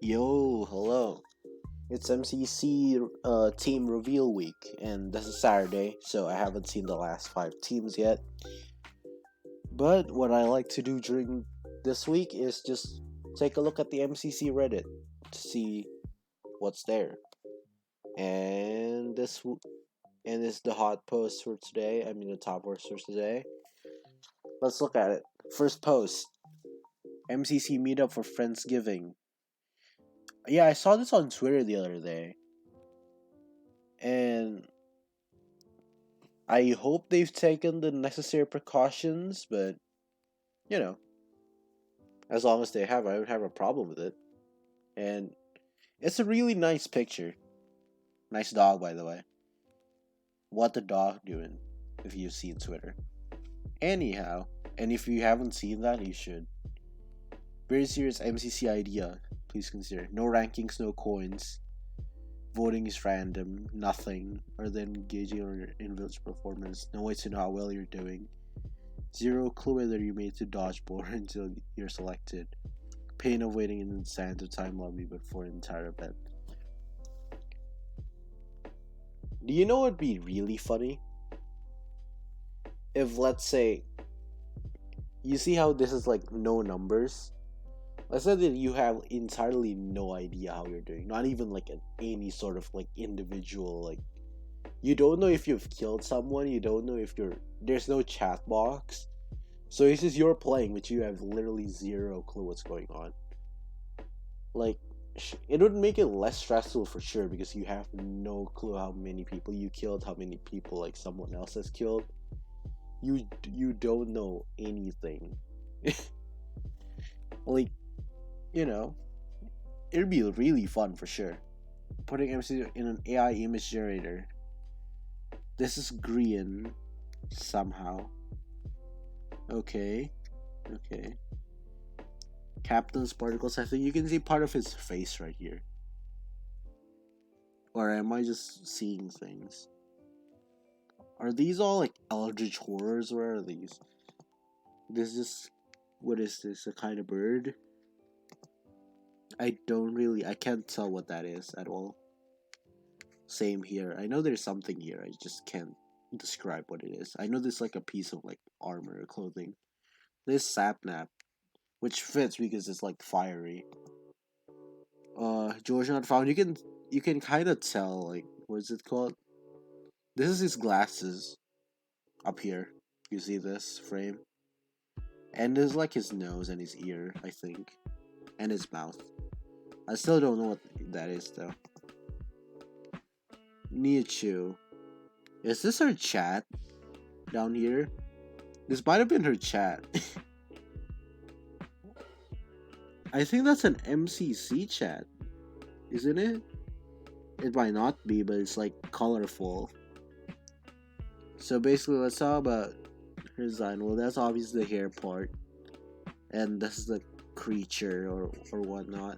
Yo, hello. It's MCC team reveal week, and this is Saturday, so I haven't seen the last 5 teams yet. But what I like to do during this week is just take a look at the MCC Reddit to see what's there. And this is the hot post for today. I mean the top post for today. Let's look at it. First post: MCC meetup for Friendsgiving. Yeah, I saw this on Twitter the other day, and I hope they've taken the necessary precautions, but you know, as long as they have, I don't have a problem with it. And it's a really nice picture. Nice dog, by the way. What the dog doing? If you've seen Twitter. Anyhow, and if you haven't seen that, you should. Very serious MCC idea. Please consider. No rankings, no coins. Voting is random. Nothing. Or then engaging in village performance. No way to know how well you're doing. Zero clue whether you made to dodgeball until you're selected. Pain of waiting in the sands of time lobby before an entire event. Do you know what would be really funny? If, let's say, you see how this is like no numbers? Let's say that you have entirely no idea how you're doing. Not even like any sort of like individual, like, you don't know if you've killed someone, you don't know if there's no chat box. So it's just you're playing, but you have literally zero clue what's going on. Like, it would make it less stressful for sure, because you have no clue how many people you killed, how many people like someone else has killed. You don't know anything. Like, it'd be really fun for sure. Putting MC in an AI image generator. This is green somehow. Okay. Captain's particles. I think you can see part of his face right here. Or am I just seeing things? Are these all like eldritch horrors? Where are these? What is this? A kind of bird? I can't tell what that is at all. Same here. I know there's something here. I just can't describe what it is. I know there's like a piece of like armor or clothing. This sapnap, which fits because it's like fiery. George not found. You can kind of tell, like, what is it called? This is his glasses up here. You see this frame? And there's like his nose and his ear, I think, and his mouth. I still don't know what that is though. Niachu. Is this her chat down here? This might have been her chat. I think that's an MCC chat, isn't it? It might not be, but it's like colorful. So basically, let's talk about her design. Well, that's obviously the hair part, and this is the creature or whatnot.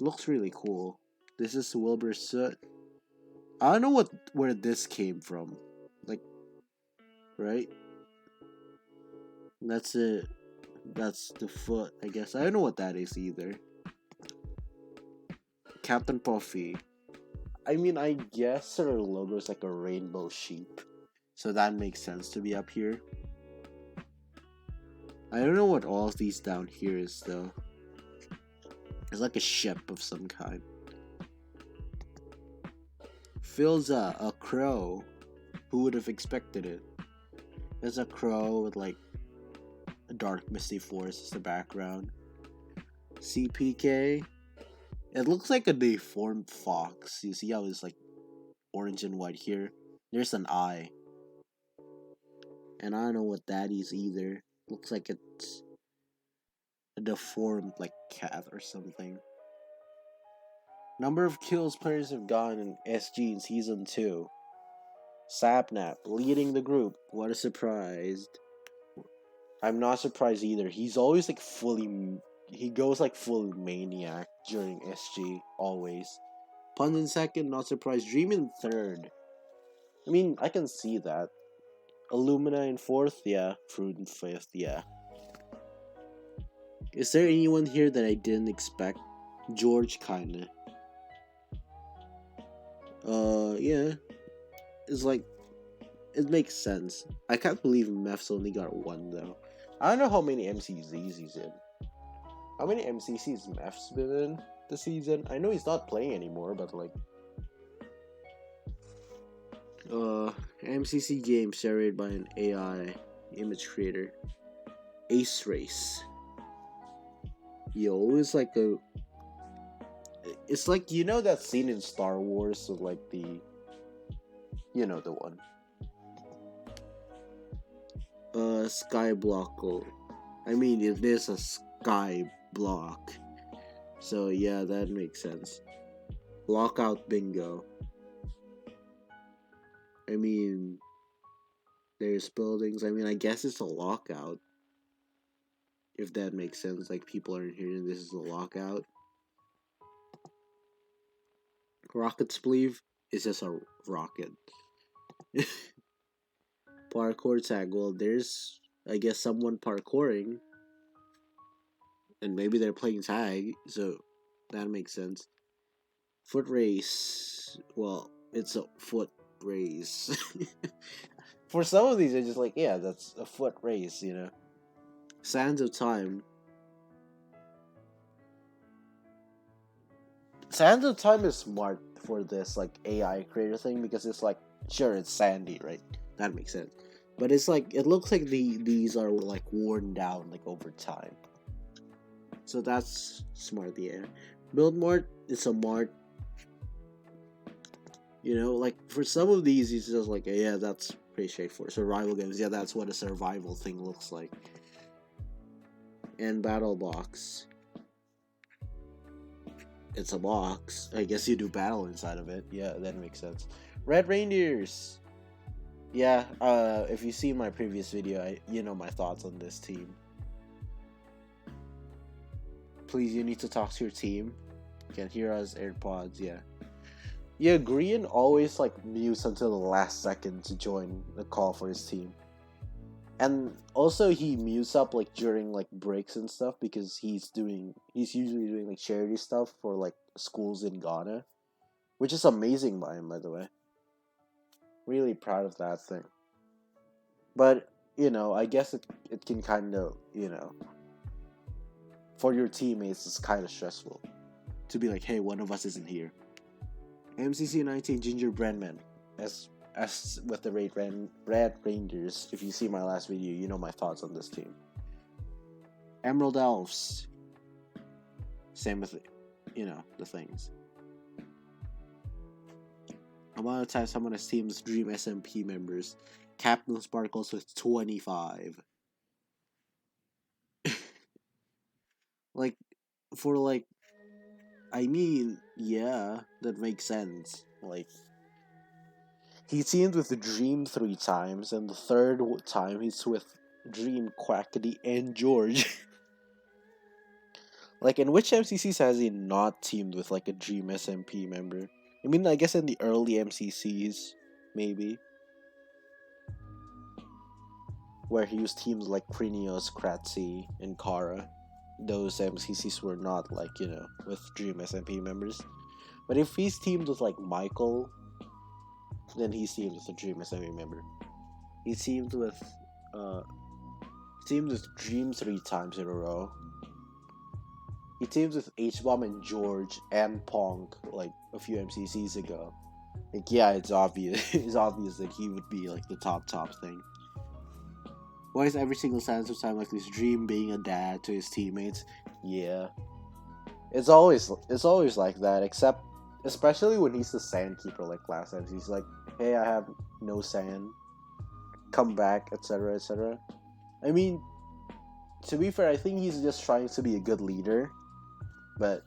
Looks really cool. This is Wilbur's soot. I don't know where this came from. Like, right? That's it. That's the foot, I guess. I don't know what that is either. Captain Puffy. I mean, I guess her logo is like a rainbow sheep. So that makes sense to be up here. I don't know what all of these down here is though. It's like a ship of some kind. Filza, a crow. Who would have expected it? There's a crow with like a dark misty forest as the background. CPK. It looks like a deformed fox. You see how it's like orange and white here? There's an eye. And I don't know what that is either. Looks like it's a deformed like cat or something. Number of kills players have gotten in SG in Season 2. Sapnap leading the group. What a surprise. I'm not surprised either. He's always like he goes like full maniac during SG, always. Pun in second, not surprised. Dream in third. I mean, I can see that. Illumina in fourth, yeah. Fruit in fifth, yeah. Is there anyone here that I didn't expect? George, kinda. Yeah. It's like, it makes sense. I can't believe Meth's only got one, though. I don't know how many MCZs he's in. How many MCCs Meth's been in this season? I know he's not playing anymore, but like... MCC game generated by an AI image creator. Ace Race. Yo, it's like a... It's like, you know that scene in Star Wars of like the... You know the one. Sky block. I mean, it is a sky block. So yeah, that makes sense. Lockout bingo. I mean, there's buildings. I mean, I guess it's a lockout. If that makes sense. Like, people aren't here and this is a lockout. Rocket's believe is just a rocket. Parkour tag. Well, there's, I guess, someone parkouring. And maybe they're playing tag, so that makes sense. Foot race. Well, it's a foot race. For some of these, they're just like, yeah, that's a foot race, you know. Sands of Time. Sands of Time is smart for this like AI creator thing because it's like, sure, it's sandy, right? That makes sense. But it's like, it looks like these are like worn down like over time. So that's smart, yeah. Build Mart is a mart. You know, like for some of these, it's just like, yeah, that's pretty straightforward. Survival games, yeah, that's what a survival thing looks like. And Battle Box. It's a box. I guess you do battle inside of it. Yeah, that makes sense. Red Reindeers. Yeah, if you see my previous video, you know my thoughts on this team. Please, you need to talk to your team. You can hear us AirPods, yeah. Yeah, Grian always like mutes until the last second to join the call for his team. And also he mutes up like during like breaks and stuff because he's usually doing like charity stuff for like schools in Ghana. Which is amazing by him, by the way. Really proud of that thing. But, you know, I guess it can kind of, you know, for your teammates, it's kind of stressful to be like, hey, one of us isn't here. MCC 19 Gingerbread Man. As with the Red Reindeers, if you see my last video, you know my thoughts on this team. Emerald Elves. Same with, you know, the things. Amount of time someone has teams Dream SMP members. Captain Sparkles with 25. Like, for like, I mean, yeah, that makes sense. Like, he teamed with Dream 3 times, and the third time he's with Dream, Quackity, and George. Like, in which MCCs has he not teamed with, like, a Dream SMP member? I mean, I guess in the early MCCs, maybe. Where he used teams like Krinios, Kratzy, and Kara. Those MCCs were not, like, you know, with Dream SMP members. But if he's teamed with, like, Michael, then he's teamed with a Dream SMP member. He teamed with Dream 3 times in a row. He teamed with H-Bomb and George and Pong like a few MCCs ago. Like, yeah, it's obvious. It's obvious that he would be like the top thing. Why is every single Sands of Time like this Dream being a dad to his teammates? Yeah, it's always like that. Except, especially when he's the sand keeper like last time. He's like, hey, I have no sand. Come back, etc., etc. I mean, to be fair, I think he's just trying to be a good leader. But,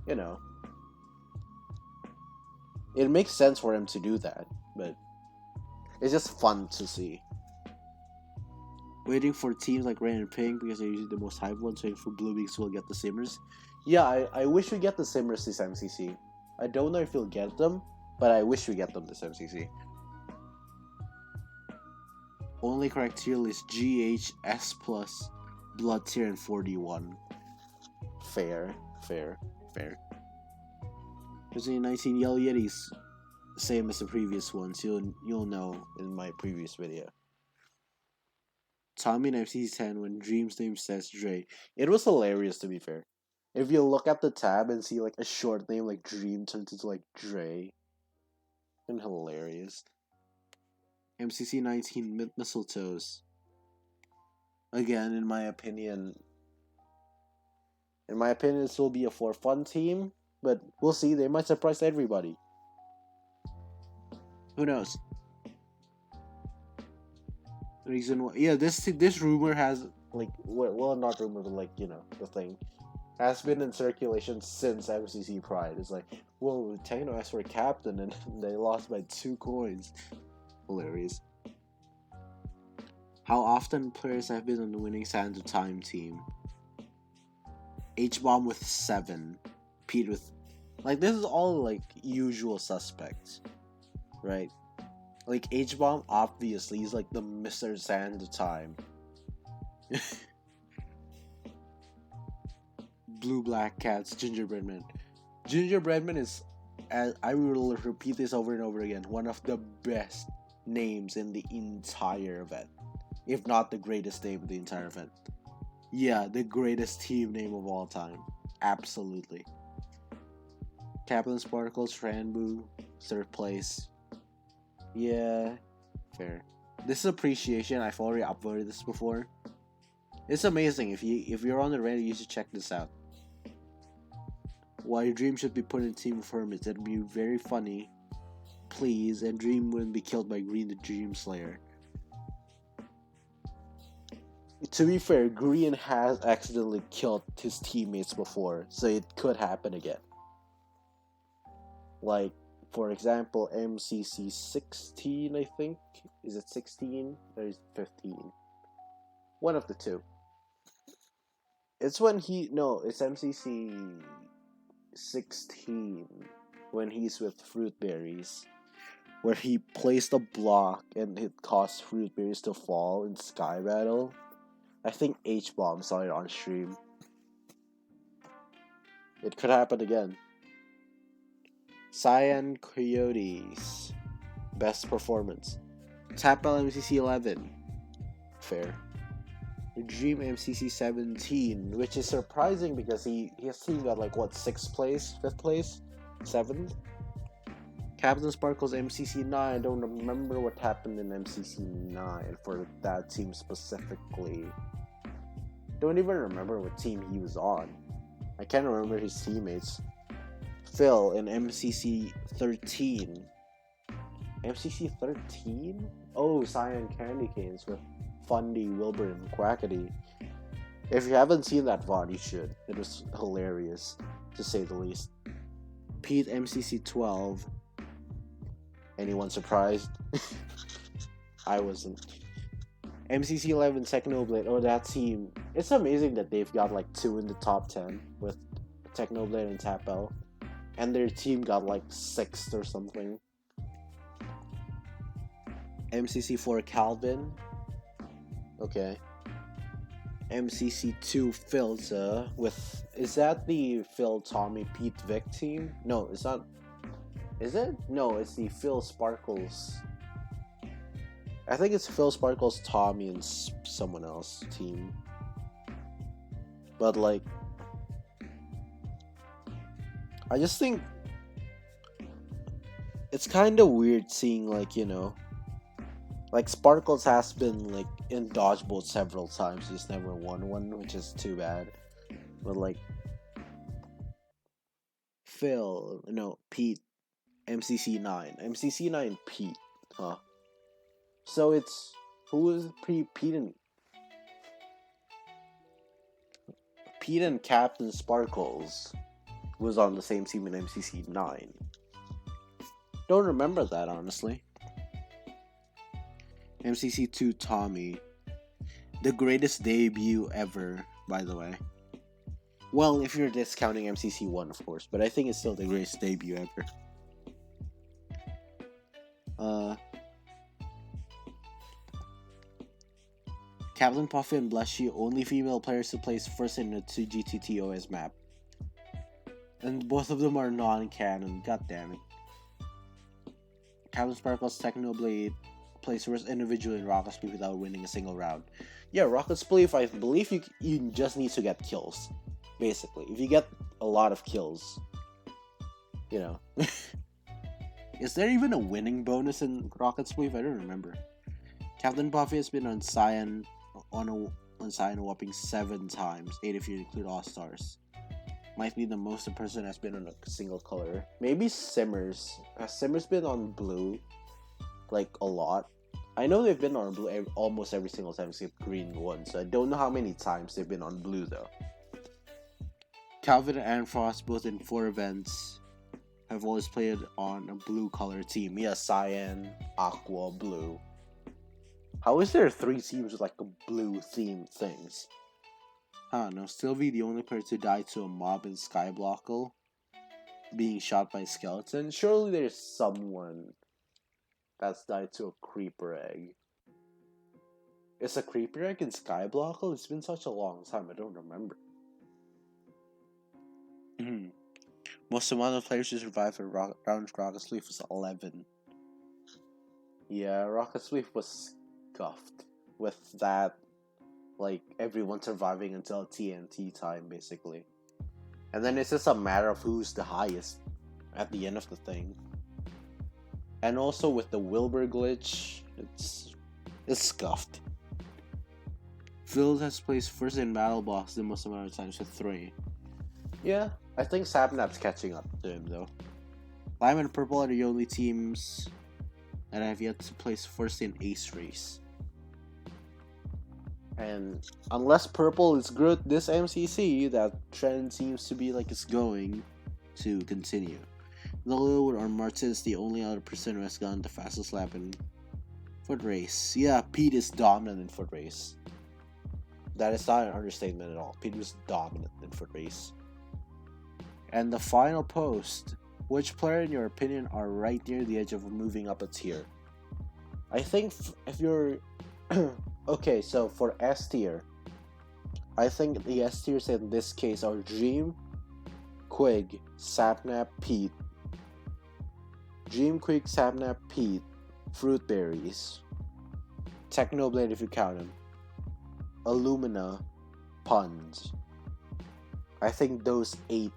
you know, it makes sense for him to do that. But it's just fun to see. Waiting for teams like Red and Pink because they're usually the most hyped ones. Waiting for Blue Beaks will get the Simmers. Yeah, I wish we get the Simmers this MCC. I don't know if we'll get them, but I wish we get them this MCC. Only correct tier list GHS+. Blood tier and 41. Fair. 2019 Yellow Yetis, same as the previous ones. You'll know in my previous video. Tommy in MCC 10 when Dream's name says Dre. It was hilarious, to be fair. If you look at the tab and see like a short name like Dream turns into like Dre, and hilarious. MCC 19 Mistletoes. Again, in my opinion, this will be a for fun team, but we'll see. They might surprise everybody. Who knows? Reason why? Yeah, this rumor has like well not rumor but like the thing has been in circulation since MCC Pride. It's like, whoa, Techno asked for a captain and they lost by 2 coins. Hilarious. How often players have been on the winning Sands of Time team? H-Bomb with 7. Pete with... Like, this is all, like, usual suspects. Right? Like, H-Bomb, obviously, he's like the Mr. Sands of Time. Blue Black Cats, Gingerbread Man. Gingerbread Man is, as I will repeat this over and over again, one of the best names in the entire event. If not the greatest name of the entire event. Yeah, the greatest team name of all time. Absolutely. Captain Sparkles, Ranboo, 3rd place. Yeah, fair. This is appreciation. I've already uploaded this before. It's amazing. If you're on the Reddit, you should check this out. Why Dream should be put in Team of Hermits. That'd be very funny. Please, and Dream wouldn't be killed by Green the Dream Slayer. To be fair, Green has accidentally killed his teammates before, so it could happen again. Like, for example, MCC 16, I think. Is it 16 or is it 15? One of the two. It's when it's MCC 16 when he's with Fruit Berries, where he placed a block and it caused Fruit Berries to fall in Sky Battle. I think H-Bomb saw it on stream. It could happen again. Cyan Coyotes. Best performance. Tapel MCC 11. Fair. Dream MCC 17, which is surprising because his team got like what, 6th place, 5th place, 7th. Captain Sparkles MCC 9. I don't remember what happened in MCC 9 for that team specifically. Don't even remember what team he was on. I can't remember his teammates. Phil in MCC 13. MCC 13? Oh, Cyan Candy Canes with Fundy, Wilbur, and Quackity. If you haven't seen that VOD, you should. It was hilarious, to say the least. Pete MCC 12. Anyone surprised? I wasn't. MCC 11 Technoblade. Oh, that team. It's amazing that they've got like 2 in the top 10 with Technoblade and Tapel. And their team got like 6th or something. MCC 4 Calvin. Okay. MCC 2 Philza with... Is that the Phil, Tommy, Pete, Vic team? No, it's not... Is it? No, it's the Phil Sparkles. I think it's Phil Sparkles, Tommy, and someone else team. But like... I just think... It's kind of weird seeing like, like Sparkles has been like in dodgeball several times. He's never won one, which is too bad. But like Pete, MCC 9, MCC 9 Pete, huh? So it's who is Pete and Captain Sparkles was on the same team in MCC 9. Don't remember that honestly. MCC 2 Tommy. The greatest debut ever, by the way. Well, if you're discounting MCC 1, of course, but I think it's still the greatest debut ever. Captain Puffy and Blushy, only female players who place first in the 2GTTOS map. And both of them are non-canon, god damn it. Captain Sparkle's Technoblade plays first individually in Rocket Spleef without winning a single round. Yeah, Rocket Spleef, I believe you just need to get kills. Basically. If you get a lot of kills, you know. Is there even a winning bonus in Rocket Spleef? I don't remember. Captain Puffy has been on Cyan a whopping 7 times, 8 if you include All-Stars. Might be the most a person has been on a single color. Maybe Simmers. Has Simmers been on blue? Like, a lot? I know they've been on blue almost every single time except green once. So I don't know how many times they've been on blue, though. Calvin and Frost, both in 4 events, have always played on a blue color team. Yeah, Cyan, Aqua, Blue. How is there 3 teams with, like, a blue themed things? I don't know. Sylvie, the only player to die to a mob in Skyblockle, being shot by a skeleton. Surely there's someone that's died to a creeper egg. Is a creeper egg in Skyblockle? It's been such a long time, I don't remember. Most amount of players who survived for round Rocket Spleef was 11. Yeah, Rocket Spleef was scuffed with that. Like, everyone surviving until TNT time, basically. And then it's just a matter of who's the highest at the end of the thing. And also with the Wilbur glitch, it's scuffed. Phil has placed first in Battle Box the most amount of times with 3. Yeah, I think Sapnap's catching up to him, though. Lime and Purple are the only teams that have yet to place first in Ace Race. And unless Purple is good this MCC, that trend seems to be like it's going to continue. Lilo or Martin is the only other person who has gotten the fastest lap in foot race. Yeah, Pete is dominant in foot race. That is not an understatement at all. Pete was dominant in foot race. And the final post. Which player, in your opinion, are right near the edge of moving up a tier? I think if you're... Okay, so for S tier, I think the S tiers in this case are Dream, Quig, Sapnap, Pete. Dream, Quig, Sapnap, Pete, Fruit Berries, Technoblade if you count them, Illumina, Puns. I think those 8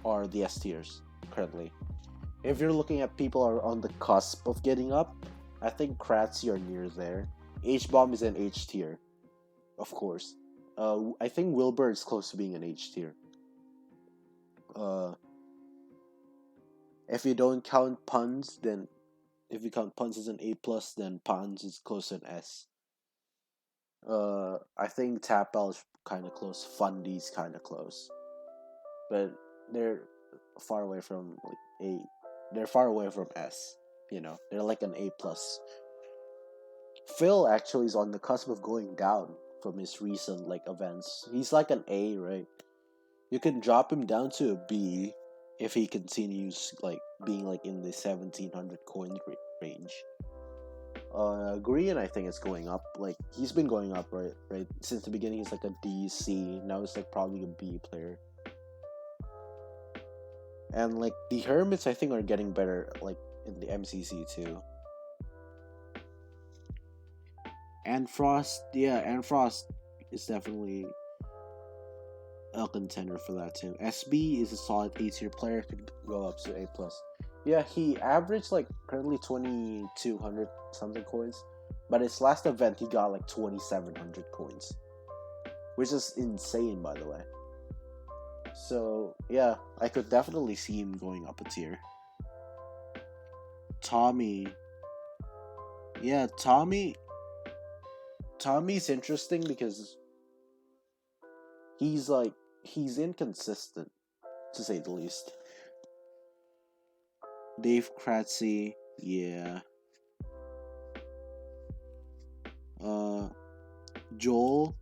are the S tiers currently. If you're looking at people are on the cusp of getting up, I think Kratzy are near there. H-Bomb is an H tier, of course. I think Wilbur is close to being an H tier. If you don't count Puns, then if you count Puns as an A+, then Puns is close to an S. I think Tapel is kind of close. Fundy's kind of close, but they're far away from like A. They're far away from S. You know, they're like an A+. Phil actually is on the cusp of going down from his recent like events. He's like an A, right? You can drop him down to a B if he continues like being like in the 1700 coin range. Green, I think it's going up. Like he's been going up, right? Since the beginning, he's like a D, C. Now it's like probably a B player. And like the Hermits, I think are getting better, like in the MCC too. And Frost is definitely a contender for that too. SB is a solid A tier player, could go up to A+. Yeah, he averaged like currently 2,200 something coins, but his last event he got like 2,700 coins, which is insane, by the way. So yeah, I could definitely see him going up a tier. Tommy's interesting because he's inconsistent, to say the least. Dave Kratzy, yeah. Joel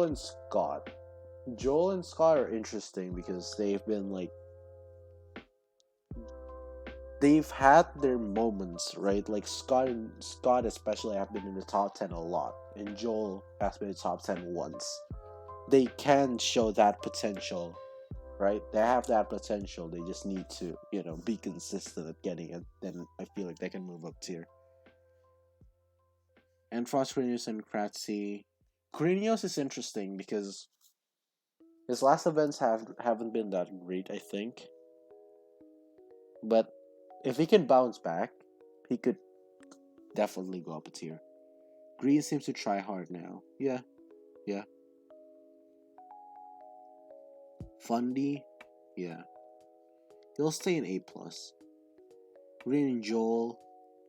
and Scott. Joel and Scott are interesting because they've been like they've had their moments, right? Like Scott especially have been in the top 10 a lot and Joel has been top 10 once. They can show that potential, right? They have that potential. They just need to, be consistent at getting it. Then I feel like they can move up tier. And Frost Grenius and Kratzy. Grenius is interesting because his last events haven't been that great, I think. But if he can bounce back, he could definitely go up a tier. Green seems to try hard now. Yeah. Fundy, yeah. He'll stay in A+. Green and Joel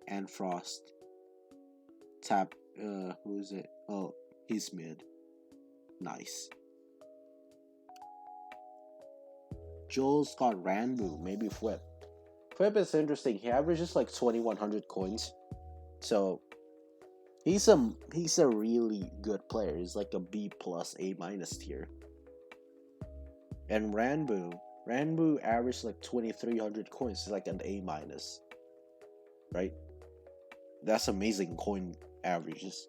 and Frost. Tap, who is it? Oh, he's mid. Nice. Joel's got Ranbu, maybe Flip. Flip is interesting. He averages like 2,100 coins. So he's a really good player. He's like a B+, A- tier. And Ranbu averaged like 2,300 coins. It's like an A-, right? That's amazing coin averages.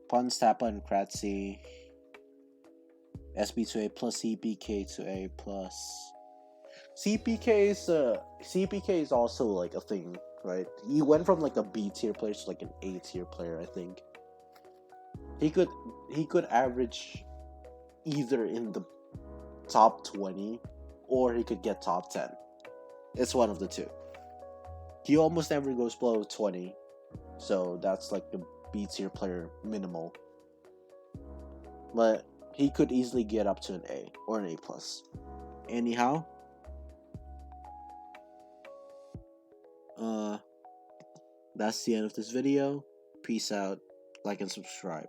Puns, Tappa, and Kratzy. SB to A+, CPK to A+. CPK is also like a thing, right? He went from like a B tier player to like an A tier player, I think. He could average either in the top 20 or he could get top 10. It's one of the two. He almost never goes below 20, so that's like a B tier player minimal. But he could easily get up to an A or an A+. Anyhow, that's the end of this video. Peace out, like and subscribe.